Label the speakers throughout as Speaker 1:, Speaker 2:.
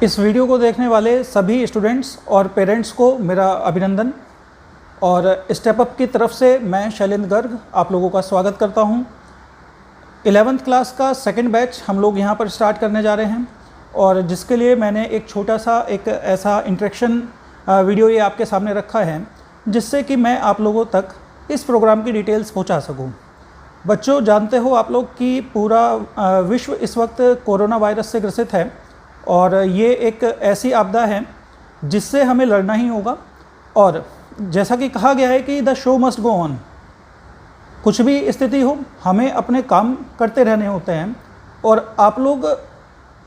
Speaker 1: इस वीडियो को देखने वाले सभी स्टूडेंट्स और पेरेंट्स को मेरा अभिनंदन। और स्टेप अप की तरफ से मैं शैलेंद्र गर्ग आप लोगों का स्वागत करता हूं। 11th क्लास का सेकंड बैच हम लोग यहां पर स्टार्ट करने जा रहे हैं, और जिसके लिए मैंने एक छोटा सा एक ऐसा इंट्रोडक्शन वीडियो ये आपके सामने रखा है, जिससे कि मैं आप लोगों तक इस प्रोग्राम की डिटेल्स पहुंचा सकूं। बच्चों, जानते हो आप लोग कि पूरा विश्व इस वक्त कोरोना वायरस से ग्रसित है, और ये एक ऐसी आपदा है जिससे हमें लड़ना ही होगा। और जैसा कि कहा गया है कि the show must go on, कुछ भी स्थिति हो हमें अपने काम करते रहने होते हैं। और आप लोग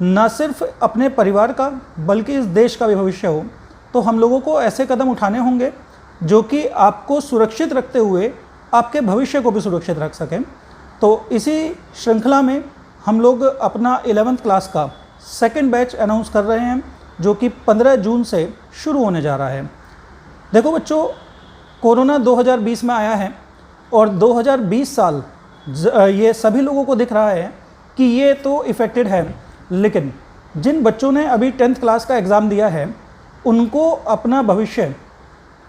Speaker 1: न सिर्फ अपने परिवार का बल्कि इस देश का भी भविष्य हो, तो हम लोगों को ऐसे कदम उठाने होंगे जो कि आपको सुरक्षित रखते हुए आपके भविष्य को भी सुरक्षित रख सकें। तो इसी श्रृंखला में हम लोग अपना 11th क्लास का सेकंड बैच अनाउंस कर रहे हैं, जो कि 15 जून से शुरू होने जा रहा है। देखो बच्चों, कोरोना 2020 में आया है, और 2020 साल ये सभी लोगों को दिख रहा है कि ये तो इफ़ेक्टेड है, लेकिन जिन बच्चों ने अभी 10th क्लास का एग्ज़ाम दिया है उनको अपना भविष्य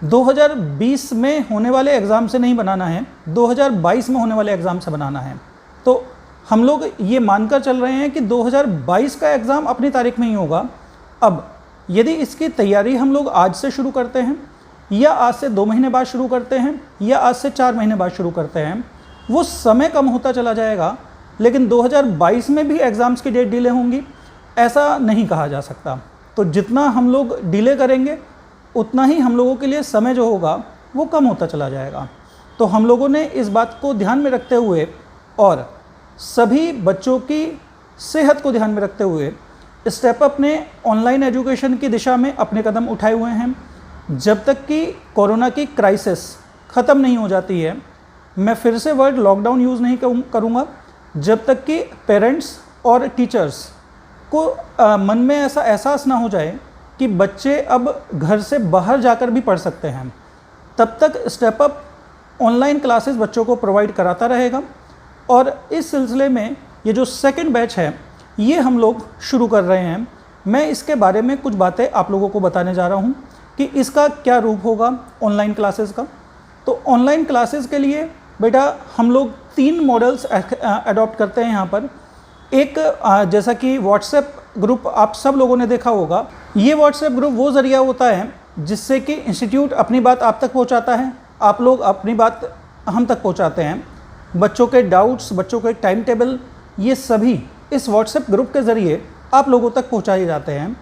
Speaker 1: 2020 में होने वाले एग्ज़ाम से नहीं बनाना है, 2022 में होने वाले एग्ज़ाम से बनाना है। तो हम लोग ये मानकर चल रहे हैं कि 2022 का एग्ज़ाम अपनी तारीख में ही होगा। अब यदि इसकी तैयारी हम लोग आज से शुरू करते हैं, या आज से 2 महीने बाद शुरू करते हैं, या आज से 4 महीने बाद शुरू करते हैं, वो समय कम होता चला जाएगा, लेकिन 2022 में भी एग्ज़ाम्स की डेट डिले होंगी, ऐसा नहीं कहा जा सकता। तो जितना हम लोग डिले करेंगे उतना ही हम लोगों के लिए समय जो होगा वो कम होता चला जाएगा। तो हम लोगों ने इस बात को ध्यान में रखते हुए और सभी बच्चों की सेहत को ध्यान में रखते हुए स्टेप अप ने ऑनलाइन एजुकेशन की दिशा में अपने कदम उठाए हुए हैं। जब तक कि कोरोना की क्राइसिस ख़त्म नहीं हो जाती है, मैं फिर से वर्ड लॉकडाउन यूज़ नहीं करूँगा, जब तक कि पेरेंट्स और टीचर्स को मन में ऐसा एहसास ना हो जाए कि बच्चे अब घर से बाहर जाकर भी पढ़ सकते हैं, तब तक स्टेप अप ऑनलाइन क्लासेस बच्चों को प्रोवाइड कराता रहेगा। और इस सिलसिले में ये जो सेकंड बैच है ये हम लोग शुरू कर रहे हैं। मैं इसके बारे में कुछ बातें आप लोगों को बताने जा रहा हूँ कि इसका क्या रूप होगा ऑनलाइन क्लासेस का। तो ऑनलाइन क्लासेस के लिए बेटा हम लोग 3 मॉडल्स अडॉप्ट करते हैं यहाँ पर। एक जैसा कि व्हाट्सएप ग्रुप आप सब लोगों ने देखा होगा, ये व्हाट्सएप ग्रुप वो ज़रिया होता है जिससे कि इंस्टीट्यूट अपनी बात आप तक पहुँचाता है, आप लोग अपनी बात हम तक पहुँचाते हैं। बच्चों के डाउट्स, बच्चों के टाइम टेबल, ये सभी इस व्हाट्सएप ग्रुप के ज़रिए आप लोगों तक पहुँचाए जाते हैं।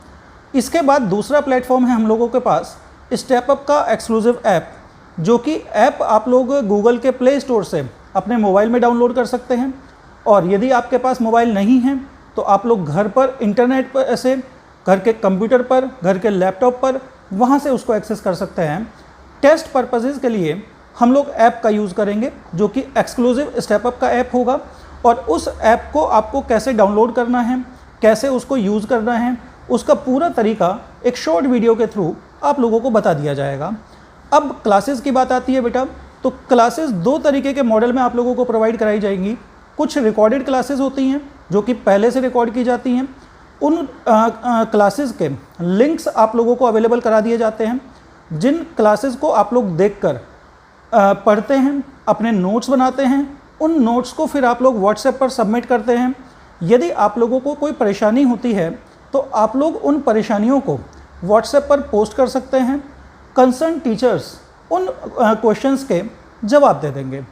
Speaker 1: इसके बाद दूसरा प्लेटफॉर्म है हम लोगों के पास स्टेप अप का एक्सक्लूसिव ऐप, जो कि ऐप आप लोग गूगल के प्ले स्टोर से अपने मोबाइल में डाउनलोड कर सकते हैं। और यदि आपके पास मोबाइल नहीं है तो आप लोग घर पर इंटरनेट पर ऐसे घर के कंप्यूटर पर, घर के लैपटॉप पर, वहाँ से उसको एक्सेस कर सकते हैं। टेस्ट पर्पसेस के लिए हम लोग ऐप का यूज़ करेंगे, जो कि एक्सक्लूसिव स्टेप अप का ऐप होगा। और उस ऐप को आपको कैसे डाउनलोड करना है, कैसे उसको यूज़ करना है, उसका पूरा तरीका एक शॉर्ट वीडियो के थ्रू आप लोगों को बता दिया जाएगा। अब क्लासेस की बात आती है बेटा, तो क्लासेस 2 तरीके के मॉडल में आप लोगों को प्रोवाइड कराई जाएंगी। कुछ रिकॉर्डेड क्लासेस होती हैं जो कि पहले से रिकॉर्ड की जाती हैं, उन क्लासेस के लिंक्स आप लोगों को अवेलेबल करा दिए जाते हैं, जिन क्लासेस को आप लोग देखकर पढ़ते हैं, अपने नोट्स बनाते हैं। उन नोट्स को फिर आप लोग व्हाट्सएप पर सबमिट करते हैं। यदि आप लोगों को कोई परेशानी होती है तो आप लोग उन परेशानियों को व्हाट्सएप पर पोस्ट कर सकते हैं। कंसर्न टीचर्स उन क्वेश्चंस के जवाब दे देंगे।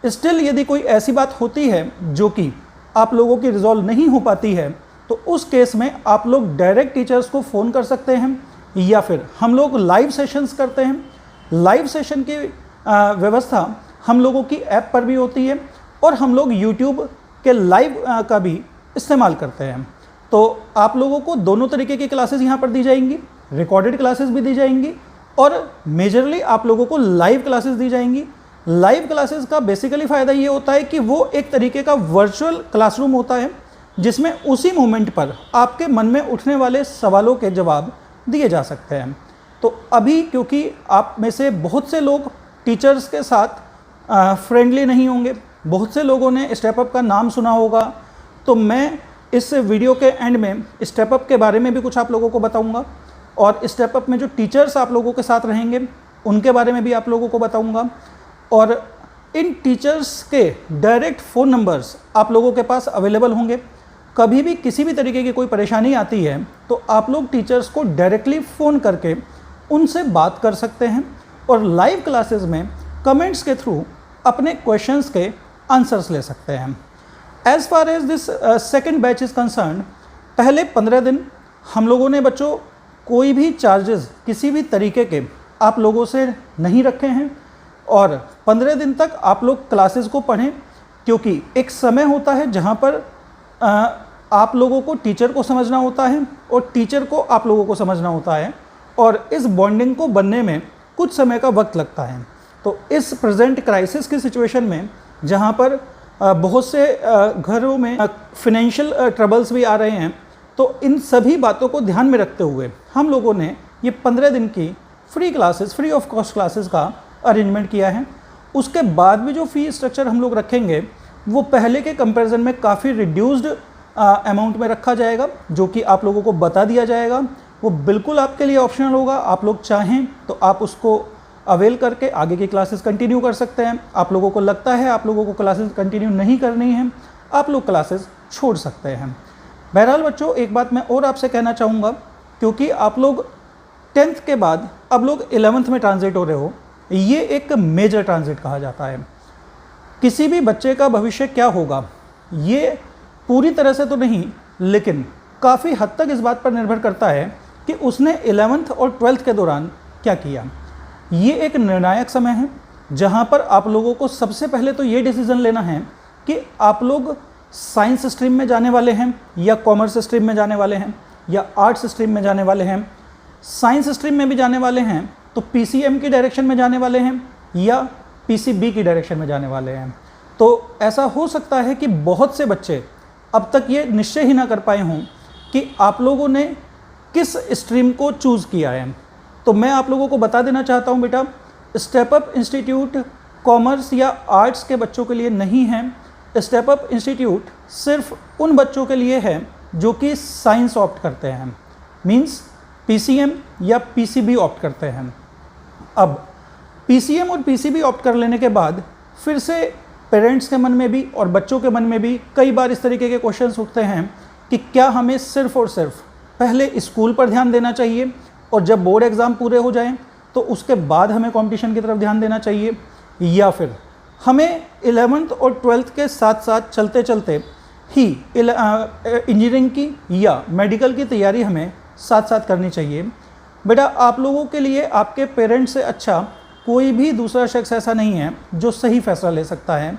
Speaker 1: स्टिल यदि कोई ऐसी बात होती है जो कि आप लोगों की रिजॉल्व नहीं हो पाती है, तो उस केस में आप लोग डायरेक्ट टीचर्स को फ़ोन कर सकते हैं, या फिर हम लोग लाइव सेशंस करते हैं। लाइव सेशन की व्यवस्था हम लोगों की ऐप पर भी होती है, और हम लोग यूट्यूब के लाइव का भी इस्तेमाल करते हैं। तो आप लोगों को दोनों तरीके की क्लासेस यहाँ पर दी जाएंगी, रिकॉर्डेड क्लासेस भी दी जाएंगी, और मेजरली आप लोगों को लाइव क्लासेस दी जाएंगी। लाइव क्लासेस का बेसिकली फ़ायदा ये होता है कि वो एक तरीके का वर्चुअल क्लासरूम होता है, जिसमें उसी मोमेंट पर आपके मन में उठने वाले सवालों के जवाब दिए जा सकते हैं। तो अभी क्योंकि आप में से बहुत से लोग टीचर्स के साथ फ्रेंडली नहीं होंगे, बहुत से लोगों ने स्टेप अप का नाम सुना होगा, तो मैं इस वीडियो के एंड में स्टेप अप के बारे में भी कुछ आप लोगों को बताऊंगा और स्टेप अप में जो टीचर्स आप लोगों के साथ रहेंगे उनके बारे में भी आप लोगों को बताऊंगा और इन टीचर्स के डायरेक्ट फ़ोन नंबर्स आप लोगों के पास अवेलेबल होंगे। कभी भी किसी भी तरीके की कोई परेशानी आती है तो आप लोग टीचर्स को डायरेक्टली फ़ोन करके उनसे बात कर सकते हैं और लाइव क्लासेस में कमेंट्स के थ्रू अपने क्वेश्चंस के आंसर्स ले सकते हैं। As far as this second batch is concern, पहले 15 दिन हम लोगों ने बच्चों कोई भी चार्जेस किसी भी तरीके के आप लोगों से नहीं रखे हैं और 15 दिन तक आप लोग क्लासेस को पढ़ें, क्योंकि एक समय होता है जहाँ पर आप लोगों को टीचर को समझना होता है और टीचर को आप लोगों को समझना होता है और इस बॉन्डिंग को बनने में कुछ समय का वक्त लगता है। तो इस प्रेजेंट क्राइसिस की सिचुएशन में जहाँ पर बहुत से घरों में फिनेंशियल ट्रबल्स भी आ रहे हैं, तो इन सभी बातों को ध्यान में रखते हुए हम लोगों ने ये 15 दिन की फ्री ऑफ कॉस्ट क्लासेस का अरेंजमेंट किया है। उसके बाद भी जो फ़ी स्ट्रक्चर हम लोग रखेंगे वो पहले के कंपैरिजन में काफ़ी रिड्यूस्ड अमाउंट में रखा जाएगा, जो कि आप लोगों को बता दिया जाएगा। वो बिल्कुल आपके लिए ऑप्शनल होगा। आप लोग चाहें तो आप उसको अवेल करके आगे की क्लासेस कंटिन्यू कर सकते हैं। आप लोगों को लगता है आप लोगों को क्लासेस कंटिन्यू नहीं करनी है, आप लोग क्लासेस छोड़ सकते हैं। बहरहाल बच्चों, एक बात मैं और आपसे कहना चाहूँगा, क्योंकि आप लोग 10th के बाद अब लोग 11th में ट्रांजिट हो रहे हो, ये एक मेजर ट्रांजिट कहा जाता है। किसी भी बच्चे का भविष्य क्या होगा ये पूरी तरह से तो नहीं, लेकिन काफ़ी हद तक इस बात पर निर्भर करता है कि उसने 11th और 12th के दौरान क्या किया। ये एक निर्णायक समय है जहाँ पर आप लोगों को सबसे पहले तो ये डिसीज़न लेना है कि आप लोग साइंस स्ट्रीम में जाने वाले हैं या कॉमर्स स्ट्रीम में जाने वाले हैं या आर्ट्स स्ट्रीम में जाने वाले हैं। साइंस स्ट्रीम में भी जाने वाले हैं तो PCM की डायरेक्शन में जाने वाले हैं या PCB की डायरेक्शन में जाने वाले हैं। तो ऐसा हो सकता है कि बहुत से बच्चे अब तक ये निश्चय ही ना कर पाए हों कि आप लोगों ने किस स्ट्रीम को चूज़ किया है। तो मैं आप लोगों को बता देना चाहता हूँ बेटा, स्टेप अप इंस्टीट्यूट कॉमर्स या आर्ट्स के बच्चों के लिए नहीं है। स्टेप अप इंस्टीट्यूट सिर्फ उन बच्चों के लिए है जो कि साइंस ऑप्ट करते हैं, मींस PCM या PCB ऑप्ट करते हैं। अब PCM और PCB ऑप्ट कर लेने के बाद फिर से पेरेंट्स के मन में भी और बच्चों के मन में भी कई बार इस तरीके के क्वेश्चंस उठते हैं कि क्या हमें सिर्फ़ और सिर्फ पहले स्कूल पर ध्यान देना चाहिए और जब बोर्ड एग्ज़ाम पूरे हो जाएं तो उसके बाद हमें कंपटीशन की तरफ ध्यान देना चाहिए, या फिर हमें 11th और 12th के साथ साथ चलते चलते ही इंजीनियरिंग की या मेडिकल की तैयारी हमें साथ साथ करनी चाहिए। बेटा, आप लोगों के लिए आपके पेरेंट्स से अच्छा कोई भी दूसरा शख्स ऐसा नहीं है जो सही फैसला ले सकता है।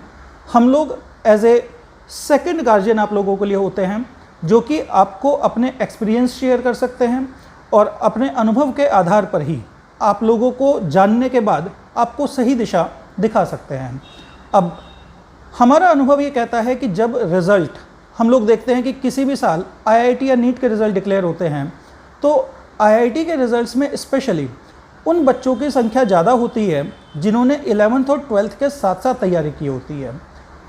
Speaker 1: हम लोग एज ए सेकंड गार्जियन आप लोगों के लिए होते हैं, जो कि आपको अपने एक्सपीरियंस शेयर कर सकते हैं और अपने अनुभव के आधार पर ही आप लोगों को जानने के बाद आपको सही दिशा दिखा सकते हैं। अब हमारा अनुभव ये कहता है कि जब रिज़ल्ट हम लोग देखते हैं कि किसी भी साल IIT या नीट के रिज़ल्ट डिक्लेयर होते हैं, तो IIT के रिज़ल्ट्स में स्पेशली उन बच्चों की संख्या ज़्यादा होती है जिन्होंने 11th और 12th के साथ साथ तैयारी की होती है।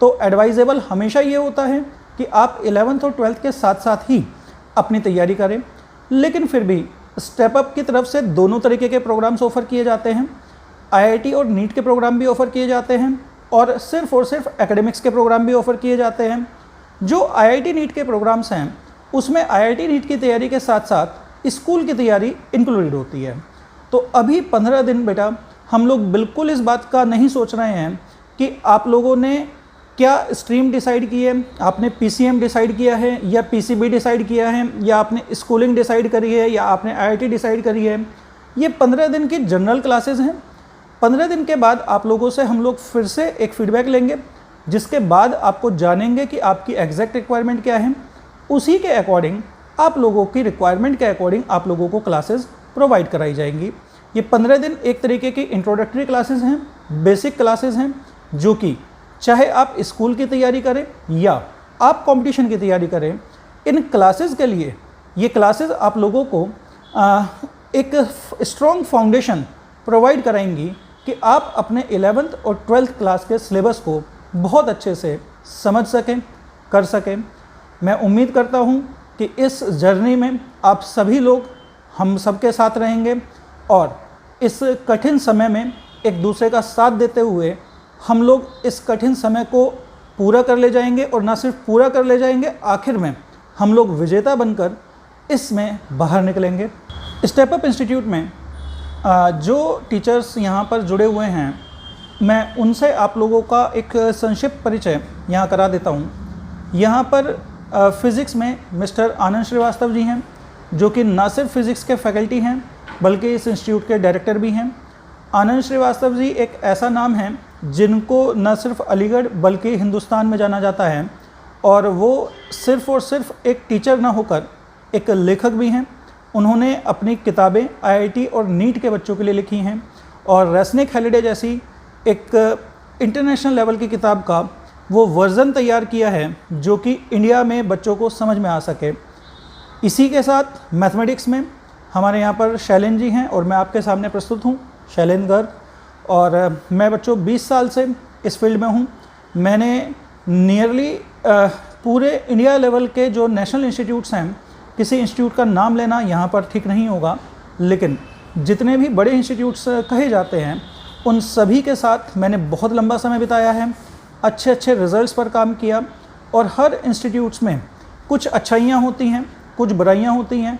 Speaker 1: तो एडवाइजेबल हमेशा ये होता है कि आप 11th और 12th के साथ साथ ही अपनी तैयारी करें, लेकिन फिर भी स्टेप अप की तरफ से दोनों तरीके के प्रोग्राम्स ऑफ़र किए जाते हैं। IIT और नीट के प्रोग्राम भी ऑफ़र किए जाते हैं और सिर्फ एकेडमिक्स के प्रोग्राम भी ऑफ़र किए जाते हैं। जो IIT नीट के प्रोग्राम्स हैं उसमें IIT नीट की तैयारी के साथ साथ स्कूल की तैयारी इंक्लूडेड होती है। तो अभी 15 दिन बेटा हम लोग बिल्कुल इस बात का नहीं सोच रहे हैं कि आप लोगों ने क्या स्ट्रीम डिसाइड की है, आपने PCM डिसाइड किया है या PCB डिसाइड किया है, या आपने स्कूलिंग डिसाइड करी है या आपने IIT डिसाइड करी है। ये 15 दिन की जनरल क्लासेस हैं। 15 दिन के बाद आप लोगों से हम लोग फिर से एक फ़ीडबैक लेंगे, जिसके बाद आपको जानेंगे कि आपकी एग्जैक्ट रिक्वायरमेंट क्या है। उसी के अकॉर्डिंग आप लोगों की रिक्वायरमेंट के अकॉर्डिंग आप लोगों को क्लासेस प्रोवाइड कराई जाएंगी। ये 15 दिन एक तरीके की इंट्रोडक्टरी क्लासेस हैं, बेसिक क्लासेस हैं, जो कि चाहे आप स्कूल की तैयारी करें या आप कंपटीशन की तैयारी करें, इन क्लासेस के लिए ये क्लासेस आप लोगों को एक स्ट्रॉन्ग फाउंडेशन प्रोवाइड कराएंगी कि आप अपने 11th और 12th क्लास के सिलेबस को बहुत अच्छे से समझ सकें, कर सकें। मैं उम्मीद करता हूँ कि इस जर्नी में आप सभी लोग हम सबके साथ रहेंगे और इस कठिन समय में एक दूसरे का साथ देते हुए हम लोग इस कठिन समय को पूरा कर ले जाएंगे। और ना सिर्फ पूरा कर ले जाएंगे, आखिर में हम लोग विजेता बनकर इसमें बाहर निकलेंगे। स्टेप अप इंस्टीट्यूट में जो टीचर्स यहाँ पर जुड़े हुए हैं, मैं उनसे आप लोगों का एक संक्षिप्त परिचय यहाँ करा देता हूँ। यहाँ पर फ़िज़िक्स में मिस्टर आनंद श्रीवास्तव जी हैं, जो कि ना सिर्फ फ़िज़िक्स के फैकल्टी हैं बल्कि इस इंस्टीट्यूट के डायरेक्टर भी हैं। आनंद श्रीवास्तव जी एक ऐसा नाम है जिनको न सिर्फ अलीगढ़ बल्कि हिंदुस्तान में जाना जाता है, और वो सिर्फ़ और सिर्फ एक टीचर ना होकर एक लेखक भी हैं। उन्होंने अपनी किताबें IIT और नीट के बच्चों के लिए लिखी हैं, और रेस्निक हैलिडे जैसी एक इंटरनेशनल लेवल की किताब का वो वर्ज़न तैयार किया है जो कि इंडिया में बच्चों को समझ में आ सके। इसी के साथ मैथमेटिक्स में हमारे यहाँ पर शैलेंद्र जी हैं और मैं आपके सामने प्रस्तुत हूँ, शैलेंद्र गर्ग। और मैं बच्चों 20 साल से इस फील्ड में हूँ। मैंने नियरली पूरे इंडिया लेवल के जो नेशनल इंस्टीट्यूट्स हैं, किसी इंस्टीट्यूट का नाम लेना यहाँ पर ठीक नहीं होगा, लेकिन जितने भी बड़े इंस्टीट्यूट्स कहे जाते हैं उन सभी के साथ मैंने बहुत लंबा समय बिताया है, अच्छे अच्छे रिजल्ट्स पर काम किया। और हर इंस्टीट्यूट्स में कुछ अच्छाइयाँ होती हैं, कुछ बुराइयाँ होती हैं।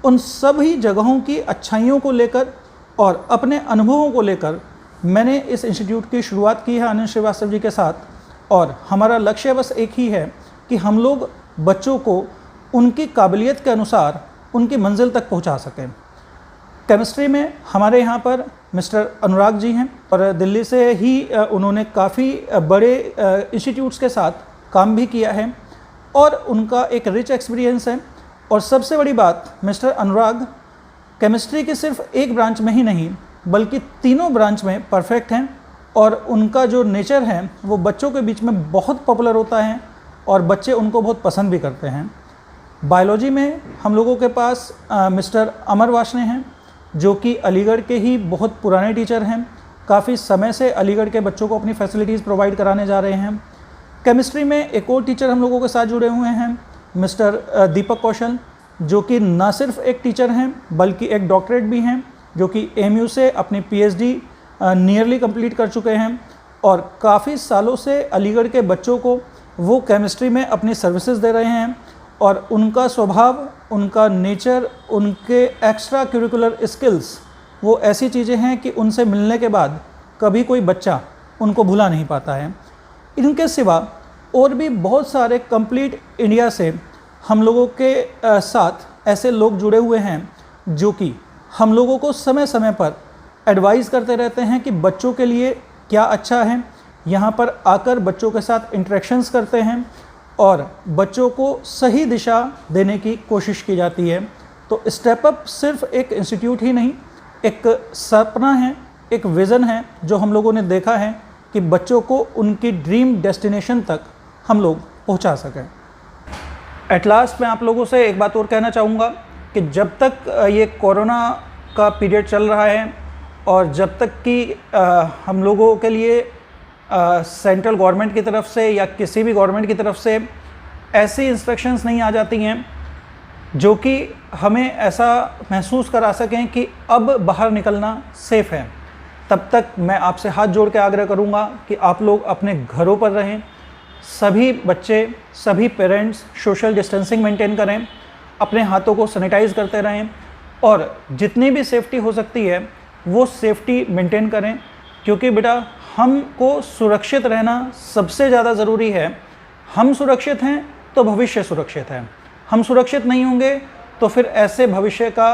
Speaker 1: उन सभी जगहों की अच्छाइयों को लेकर और अपने अनुभवों को लेकर मैंने इस इंस्टीट्यूट की शुरुआत की है आनंद श्रीवास्तव जी के साथ। और हमारा लक्ष्य बस एक ही है कि हम लोग बच्चों को उनकी काबिलियत के अनुसार उनकी मंजिल तक पहुंचा सकें। केमिस्ट्री में हमारे यहाँ पर मिस्टर अनुराग जी हैं, और दिल्ली से ही उन्होंने काफ़ी बड़े इंस्टीट्यूट्स के साथ काम भी किया है और उनका एक रिच एक्सपीरियंस है। और सबसे बड़ी बात, मिस्टर अनुराग केमिस्ट्री के सिर्फ एक ब्रांच में ही नहीं बल्कि तीनों ब्रांच में परफेक्ट हैं, और उनका जो नेचर है वो बच्चों के बीच में बहुत पॉपुलर होता है और बच्चे उनको बहुत पसंद भी करते हैं। बायोलॉजी में हम लोगों के पास मिस्टर अमर वाशने हैं, जो कि अलीगढ़ के ही बहुत पुराने टीचर हैं, काफ़ी समय से अलीगढ़ के बच्चों को अपनी फैसिलिटीज़ प्रोवाइड कराने जा रहे हैं। केमिस्ट्री में एक और टीचर हम लोगों के साथ जुड़े हुए हैं, मिस्टर दीपक कौशल, जो कि न सिर्फ एक टीचर हैं बल्कि एक डॉक्टरेट भी हैं, जो कि AMU से अपनी PhD नियरली कंप्लीट कर चुके हैं। और काफ़ी सालों से अलीगढ़ के बच्चों को वो केमिस्ट्री में अपनी सर्विसेज दे रहे हैं, और उनका स्वभाव, उनका नेचर, उनके एक्स्ट्रा करिकुलर स्किल्स वो ऐसी चीज़ें हैं कि उनसे मिलने के बाद कभी कोई बच्चा उनको भुला नहीं पाता है। इनके सिवा और भी बहुत सारे कंप्लीट इंडिया से हम लोगों के साथ ऐसे लोग जुड़े हुए हैं जो कि हम लोगों को समय समय पर एडवाइस करते रहते हैं कि बच्चों के लिए क्या अच्छा है। यहाँ पर आकर बच्चों के साथ इंटरेक्शंस करते हैं और बच्चों को सही दिशा देने की कोशिश की जाती है। तो स्टेप अप सिर्फ एक इंस्टीट्यूट ही नहीं, एक सपना है, एक विज़न है जो हम लोगों ने देखा है कि बच्चों को उनकी ड्रीम डेस्टिनेशन तक हम लोग पहुंचा सकें। एट लास्ट मैं आप लोगों से एक बात और कहना चाहूँगा कि जब तक ये कोरोना का पीरियड चल रहा है और जब तक कि हम लोगों के लिए सेंट्रल गवर्नमेंट की तरफ से या किसी भी गवर्नमेंट की तरफ से ऐसी इंस्ट्रक्शंस नहीं आ जाती हैं जो कि हमें ऐसा महसूस करा सकें कि अब बाहर निकलना सेफ़ है, तब तक मैं आपसे हाथ जोड़ के आग्रह करूंगा कि आप लोग अपने घरों पर रहें। सभी बच्चे, सभी पेरेंट्स सोशल डिस्टेंसिंग मेंटेन करें, अपने हाथों को सैनिटाइज करते रहें और जितनी भी सेफ्टी हो सकती है वो सेफ्टी मेंटेन करें, क्योंकि बेटा हमको सुरक्षित रहना सबसे ज़्यादा ज़रूरी है। हम सुरक्षित हैं तो भविष्य सुरक्षित है, हम सुरक्षित नहीं होंगे तो फिर ऐसे भविष्य का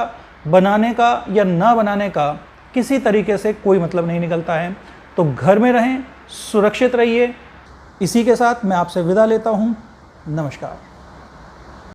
Speaker 1: बनाने का या ना बनाने का किसी तरीके से कोई मतलब नहीं निकलता है। तो घर में रहें, सुरक्षित रहिए। इसी के साथ मैं आपसे विदा लेता हूँ। नमस्कार।